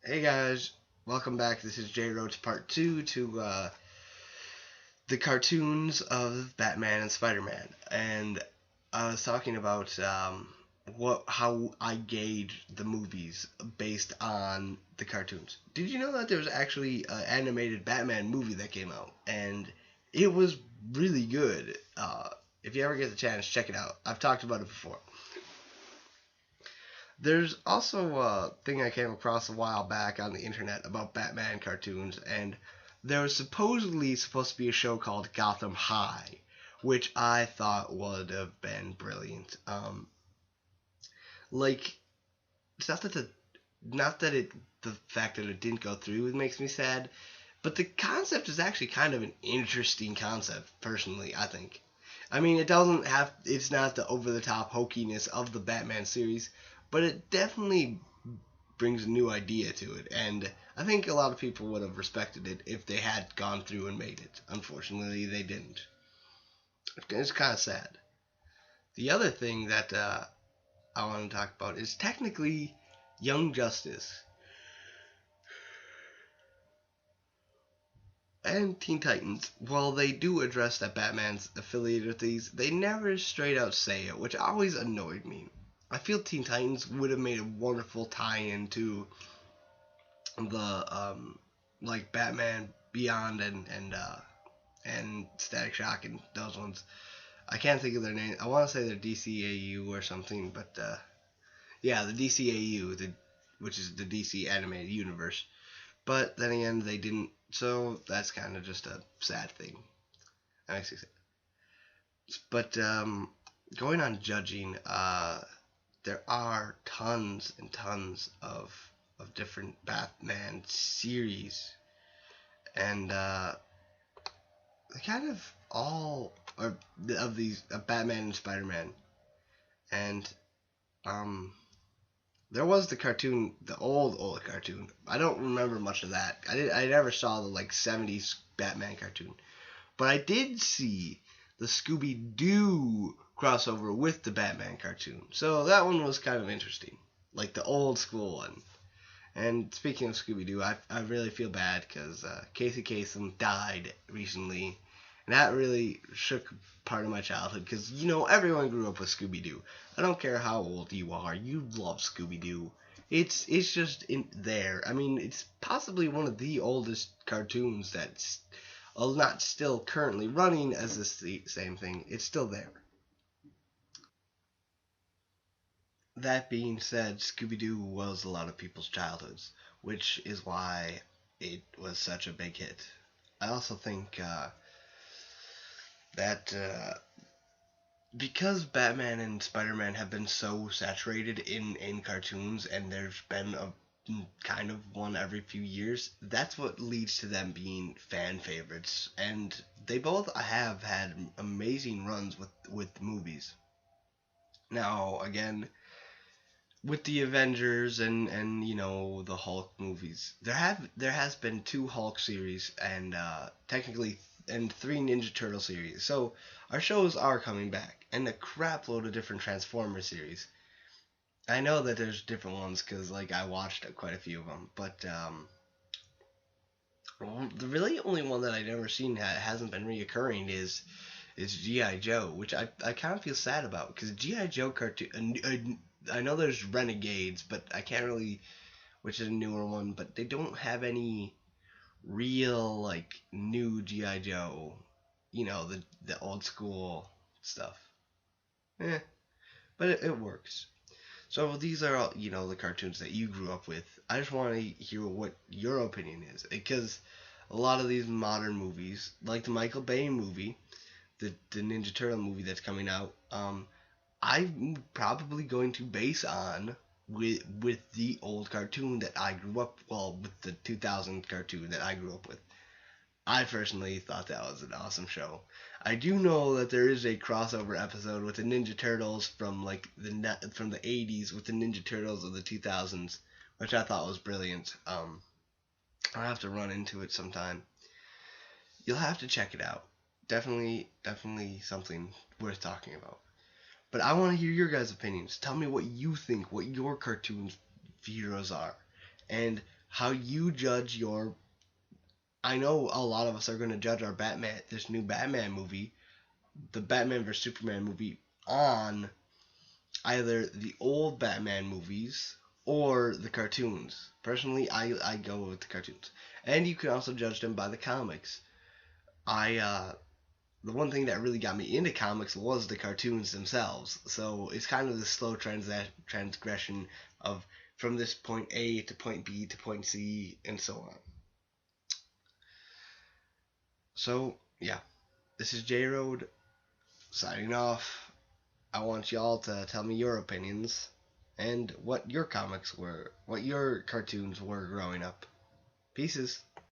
Hey guys, welcome back. This is J Roach Part 2 to the cartoons of Batman and Spider-Man. And I was talking about how I gauge the movies based on the cartoons. Did you know that there was actually an animated Batman movie that came out? And it was really good. If you ever get the chance, check it out. I've talked about it before. There's also a thing I came across a while back on the internet about Batman cartoons, and there was supposedly supposed to be a show called Gotham High, which I thought would have been brilliant. Like, it's not that it the fact that it didn't go through makes me sad, but the concept is actually kind of an interesting concept. Personally, I think. I mean, it's not the over the top hokiness of the Batman series, but it definitely brings a new idea to it, and I think a lot of people would have respected it if they had gone through and made it. Unfortunately, they didn't. It's kind of sad. The other thing that I want to talk about is technically Young Justice and Teen Titans. While they do address that Batman's affiliated with these, they never straight out say it, which always annoyed me. I feel Teen Titans would have made a wonderful tie-in to the like Batman Beyond and Static Shock and those ones. I can't think of their name. I want to say they're DCAU or something, but yeah, the DCAU, which is the DC animated universe. But then again, they didn't. So that's kind of just a sad thing. That makes me sad. But going on judging, there are tons and tons of different Batman series, and they kind of all are of these Batman and Spider-Man, and um, there was the cartoon, the old cartoon. I don't remember much of that. I never saw the like '70s Batman cartoon, but I did see the Scooby-Doo crossover with the Batman cartoon. So that one was kind of interesting, like the old school one. And speaking of Scooby-Doo, I really feel bad because Casey Kasem died recently, and that really shook part of my childhood because everyone grew up with Scooby-Doo. I don't care how old you are, you love Scooby-Doo. It's just in there. I mean, it's possibly one of the oldest cartoons that's not still currently running as the same thing. It's still there. That being said, Scooby Doo was a lot of people's childhoods, which is why it was such a big hit. I also think that because Batman and Spider Man have been so saturated in cartoons, and there's been a kind of one every few years, that's what leads to them being fan favorites. And they both have had amazing runs with movies. Now, again, with the Avengers and the Hulk movies. There has been two Hulk series and technically and three Ninja Turtle series. So our shows are coming back and a crap load of different Transformer series. I know that there's different ones because like I watched quite a few of them, but the really only one that I've never seen that hasn't been reoccurring is GI Joe, which I kind of feel sad about because GI Joe cartoon. I know there's Renegades, but I can't really, which is a newer one, but they don't have any real like new GI Joe. The old school stuff. Eh, but it works. So these are all the cartoons that you grew up with. I just want to hear what your opinion is because a lot of these modern movies, like the Michael Bay movie, the Ninja Turtle movie that's coming out, I'm probably going to base on with the old cartoon that I grew up with the 2000 cartoon that I grew up with. I personally thought that was an awesome show. I do know that there is a crossover episode with the Ninja Turtles from like from the 80s with the Ninja Turtles of the 2000s, which I thought was brilliant. I'll have to run into it sometime. You'll have to check it out. Definitely something worth talking about. But I want to hear your guys' opinions. Tell me what you think, what your cartoon heroes are, and how you judge your. I know a lot of us are going to judge our Batman, this new Batman movie, the Batman vs Superman movie, on either the old Batman movies or the cartoons. Personally, I go with the cartoons, and you can also judge them by the comics. I The one thing that really got me into comics was the cartoons themselves. So it's kind of the slow transgression of from this point A to point B to point C and so on. So yeah, this is J Road signing off. I want y'all to tell me your opinions and what your comics were, what your cartoons were growing up. Pieces.